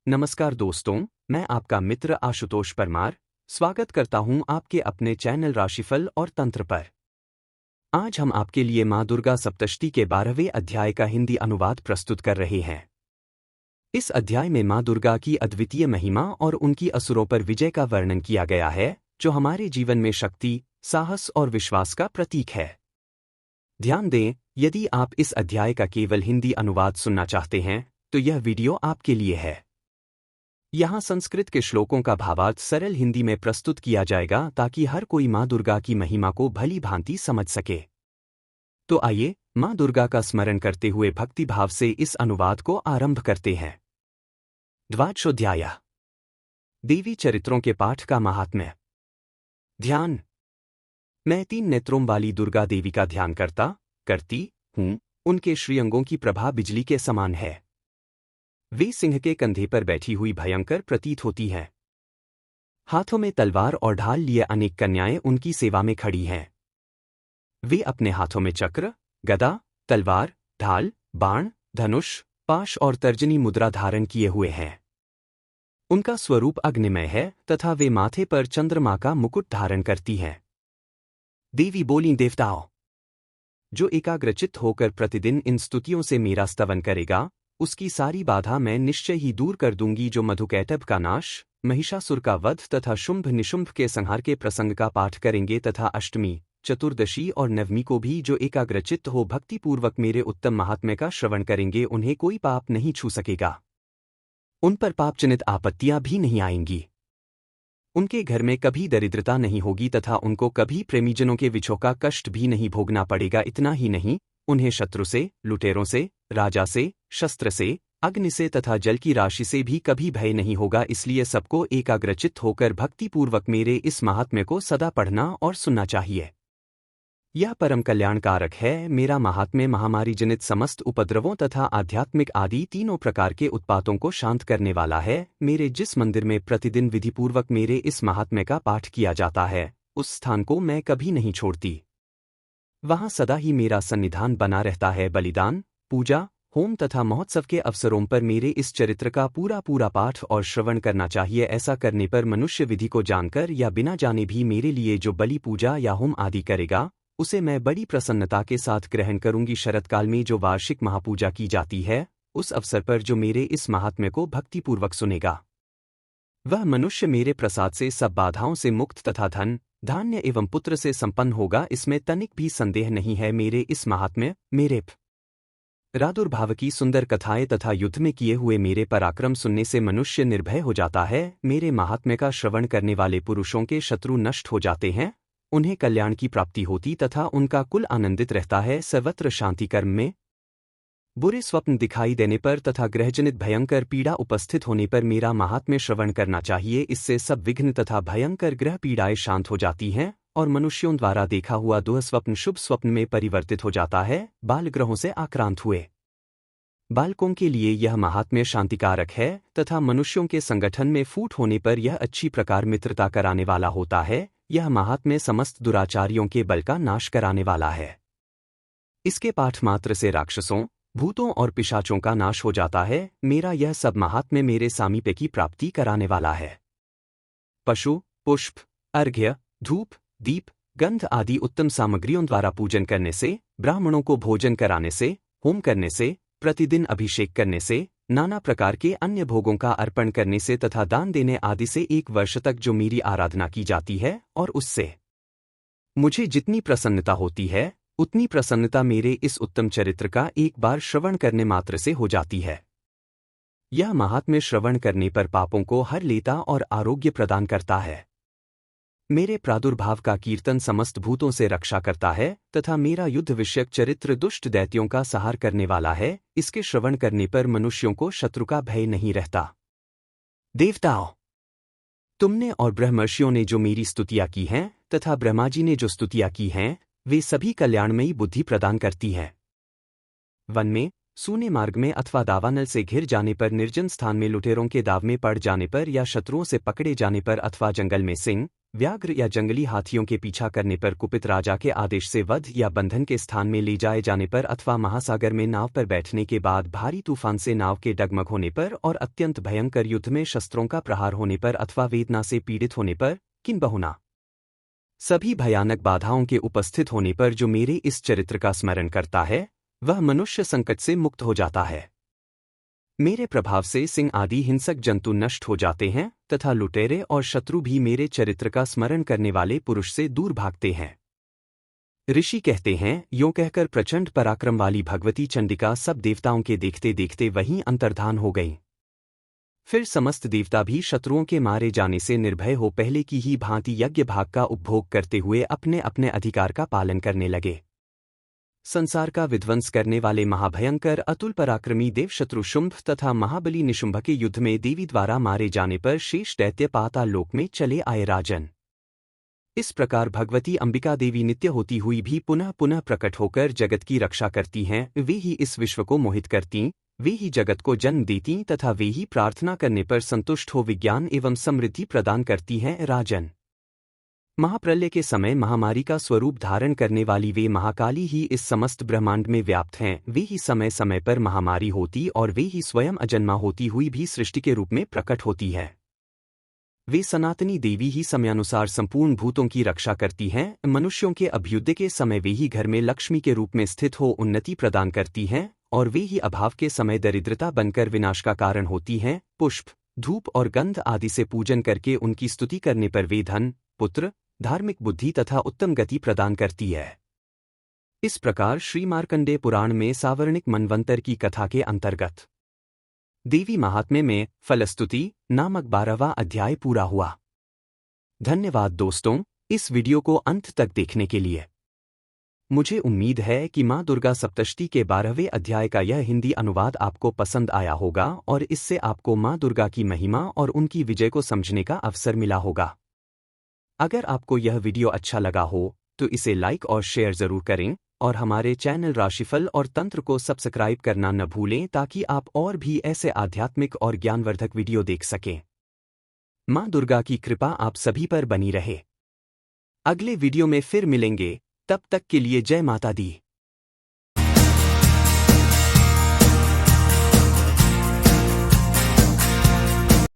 नमस्कार दोस्तों, मैं आपका मित्र आशुतोष परमार स्वागत करता हूं आपके अपने चैनल राशिफल और तंत्र पर। आज हम आपके लिए मां दुर्गा सप्तशती के 12वें अध्याय का हिंदी अनुवाद प्रस्तुत कर रहे हैं। इस अध्याय में मां दुर्गा की अद्वितीय महिमा और उनकी असुरों पर विजय का वर्णन किया गया है, जो हमारे जीवन में शक्ति, साहस और विश्वास का प्रतीक है। ध्यान दें, यदि आप इस अध्याय का केवल हिंदी अनुवाद सुनना चाहते हैं, तो यह वीडियो आपके लिए है। यहाँ संस्कृत के श्लोकों का भावार्थ सरल हिंदी में प्रस्तुत किया जाएगा ताकि हर कोई मां दुर्गा की महिमा को भली भांति समझ सके। तो आइए, मां दुर्गा का स्मरण करते हुए भक्ति भाव से इस अनुवाद को आरंभ करते हैं। द्वादशोध्याय, देवी चरित्रों के पाठ का महात्म्य। ध्यान। मैं 3 नेत्रों वाली दुर्गा देवी का ध्यान करती हूँ। उनके श्रीअंगों की प्रभा बिजली के समान है। वे सिंह के कंधे पर बैठी हुई भयंकर प्रतीत होती हैं। हाथों में तलवार और ढाल लिए अनेक कन्याएं उनकी सेवा में खड़ी हैं। वे अपने हाथों में चक्र, गदा, तलवार, ढाल, बाण, धनुष, पाश और तर्जनी मुद्रा धारण किए हुए हैं। उनका स्वरूप अग्निमय है तथा वे माथे पर चंद्रमा का मुकुट धारण करती हैं। देवी बोलीं, देवताओं, जो एकाग्रचित्त होकर प्रतिदिन इन स्तुतियों से मेरा स्तवन करेगा, उसकी सारी बाधा मैं निश्चय ही दूर कर दूंगी। जो मधुकैटभ का नाश, महिषासुर का वध तथा शुंभ निशुंभ के संहार के प्रसंग का पाठ करेंगे तथा अष्टमी, चतुर्दशी और नवमी को भी जो एकाग्रचित्त हो भक्तिपूर्वक मेरे उत्तम महात्म्य का श्रवण करेंगे, उन्हें कोई पाप नहीं छू सकेगा। उन पर पापजनित आपत्तियां भी नहीं आएंगी। उनके घर में कभी दरिद्रता नहीं होगी तथा उनको कभी प्रेमीजनों के विछोह का कष्ट भी नहीं भोगना पड़ेगा। इतना ही नहीं, उन्हें शत्रु से, लुटेरों से, राजा से, शस्त्र से, अग्नि से तथा जल की राशि से भी कभी भय नहीं होगा। इसलिए सबको एकाग्रचित्त होकर भक्तिपूर्वक मेरे इस महात्म्य को सदा पढ़ना और सुनना चाहिए। यह परम कल्याणकारक है। मेरा महात्म्य महामारी जनित समस्त उपद्रवों तथा आध्यात्मिक आदि तीनों प्रकार के उत्पातों को शांत करने वाला है। मेरे जिस मंदिर में प्रतिदिन विधिपूर्वक मेरे इस महात्म्य का पाठ किया जाता है, उस स्थान को मैं कभी नहीं छोड़ती। वहाँ सदा ही मेरा सन्निधान बना रहता है। बलिदान, पूजा, होम तथा महोत्सव के अवसरों पर मेरे इस चरित्र का पूरा पाठ और श्रवण करना चाहिए। ऐसा करने पर मनुष्य विधि को जानकर या बिना जाने भी मेरे लिए जो बलि पूजा या होम आदि करेगा, उसे मैं बड़ी प्रसन्नता के साथ ग्रहण करूंगी। शरतकाल में जो वार्षिक महापूजा की जाती है, उस अवसर पर जो मेरे इस महात्म्य को भक्तिपूर्वक सुनेगा, वह मनुष्य मेरे प्रसाद से सब बाधाओं से मुक्त तथा धन, धान्य एवं पुत्र से संपन्न होगा। इसमें तनिक भी संदेह नहीं है। मेरे इस महात्म्य, मेरे प्रादुर्भाव की सुंदर कथाएं तथा युद्ध में किए हुए मेरे पराक्रम सुनने से मनुष्य निर्भय हो जाता है। मेरे महात्म्य का श्रवण करने वाले पुरुषों के शत्रु नष्ट हो जाते हैं, उन्हें कल्याण की प्राप्ति होती तथा उनका कुल आनंदित रहता है। सर्वत्र शांति। कर्म में बुरे स्वप्न दिखाई देने पर तथा ग्रहजनित भयंकर पीड़ा उपस्थित होने पर मेरा महात्म्य श्रवण करना चाहिए। इससे सब विघ्न तथा भयंकर ग्रह पीड़ाएं शांत हो जाती हैं और मनुष्यों द्वारा देखा हुआ दुःस्वप्न शुभ स्वप्न में परिवर्तित हो जाता है। बाल ग्रहों से आक्रांत हुए बालकों के लिए यह महात्म्य शांतिकारक है तथा मनुष्यों के संगठन में फूट होने पर यह अच्छी प्रकार मित्रता कराने वाला होता है। यह महात्म्य समस्त दुराचारियों के बल का नाश कराने वाला है। इसके पाठ मात्र से राक्षसों, भूतों और पिशाचों का नाश हो जाता है। मेरा यह सब महात्म्य मेरे सामीप्य की प्राप्ति कराने वाला है। पशु, पुष्प, अर्घ्य, धूप, दीप, गंध आदि उत्तम सामग्रियों द्वारा पूजन करने से, ब्राह्मणों को भोजन कराने से, होम करने से, प्रतिदिन अभिषेक करने से, नाना प्रकार के अन्य भोगों का अर्पण करने से तथा दान देने आदि से 1 वर्ष तक जो मेरी आराधना की जाती है और उससे मुझे जितनी प्रसन्नता होती है, उतनी प्रसन्नता मेरे इस उत्तम चरित्र का एक बार श्रवण करने मात्र से हो जाती है। यह महात्म्य श्रवण करने पर पापों को हर लेता और आरोग्य प्रदान करता है। मेरे प्रादुर्भाव का कीर्तन समस्त भूतों से रक्षा करता है तथा मेरा युद्ध विषयक चरित्र दुष्ट दैत्यों का संहार करने वाला है। इसके श्रवण करने पर मनुष्यों को शत्रु का भय नहीं रहता। देवताओं, तुमने और ब्रह्मर्षियों ने जो मेरी स्तुतियां की हैं तथा ब्रह्मा जी ने जो स्तुतियां की हैं, वे सभी कल्याणमयी बुद्धि प्रदान करती हैं। वन में, सूने मार्ग में अथवा दावानल से घिर जाने पर, निर्जन स्थान में लुटेरों के दाव में पड़ जाने पर या शत्रुओं से पकड़े जाने पर अथवा जंगल में सिंह, व्याघ्र या जंगली हाथियों के पीछा करने पर, कुपित राजा के आदेश से वध या बंधन के स्थान में ले जाए जाने पर, अथवा महासागर में नाव पर बैठने के बाद भारी तूफान से नाव के डगमग होने पर, और अत्यंत भयंकर युद्ध में शस्त्रों का प्रहार होने पर, अथवा वेदना से पीड़ित होने पर, किंबहुना सभी भयानक बाधाओं के उपस्थित होने पर जो मेरे इस चरित्र का स्मरण करता है, वह मनुष्य संकट से मुक्त हो जाता है। मेरे प्रभाव से सिंह आदि हिंसक जंतु नष्ट हो जाते हैं तथा लुटेरे और शत्रु भी मेरे चरित्र का स्मरण करने वाले पुरुष से दूर भागते हैं। ऋषि कहते हैं, यों कहकर प्रचंड पराक्रम वाली भगवती चंडिका सब देवताओं के देखते देखते वहीं अंतर्धान हो गई। फिर समस्त देवता भी शत्रुओं के मारे जाने से निर्भय हो पहले की ही भांति यज्ञ भाग का उपभोग करते हुए अपने अपने अधिकार का पालन करने लगे। संसार का विध्वंस करने वाले महाभयंकर अतुल पराक्रमी देव शत्रु शुंभ तथा महाबली निशुंभ के युद्ध में देवी द्वारा मारे जाने पर शेष दैत्य पाताल लोक में चले आए। राजन, इस प्रकार भगवती अंबिका देवी नित्य होती हुई भी पुनः पुनः प्रकट होकर जगत की रक्षा करती हैं। वे ही इस विश्व को मोहित करती, वे ही जगत को जन्म देती तथा वे ही प्रार्थना करने पर संतुष्ट हो विज्ञान एवं समृद्धि प्रदान करती हैं। राजन, महाप्रलय के समय महामारी का स्वरूप धारण करने वाली वे महाकाली ही इस समस्त ब्रह्मांड में व्याप्त हैं। वे ही समय समय पर महामारी होती और वे ही स्वयं अजन्मा होती हुई भी सृष्टि के रूप में प्रकट होती है। वे सनातनी देवी ही समयानुसार संपूर्ण भूतों की रक्षा करती हैं। मनुष्यों के अभ्युदय के समय वे ही घर में लक्ष्मी के रूप में स्थित हो उन्नति प्रदान करती हैं, और वे ही अभाव के समय दरिद्रता बनकर विनाश का कारण होती हैं। पुष्प, धूप और गंध आदि से पूजन करके उनकी स्तुति करने पर वे धन, पुत्र, धार्मिक बुद्धि तथा उत्तम गति प्रदान करती है। इस प्रकार श्री मार्कंडेय पुराण में सावर्णिक मनवंतर की कथा के अंतर्गत देवी महात्म्य में फलस्तुति नामक 12वां अध्याय पूरा हुआ। धन्यवाद दोस्तों, इस वीडियो को अंत तक देखने के लिए। मुझे उम्मीद है कि मां दुर्गा सप्तशती के 12वें अध्याय का यह हिंदी अनुवाद आपको पसंद आया होगा और इससे आपको मां दुर्गा की महिमा और उनकी विजय को समझने का अवसर मिला होगा। अगर आपको यह वीडियो अच्छा लगा हो तो इसे लाइक और शेयर जरूर करें और हमारे चैनल राशिफल और तंत्र को सब्सक्राइब करना न भूलें ताकि आप और भी ऐसे आध्यात्मिक और ज्ञानवर्धक वीडियो देख सकें। मां दुर्गा की कृपा आप सभी पर बनी रहे। अगले वीडियो में फिर मिलेंगे, तब तक के लिए जय माता दी।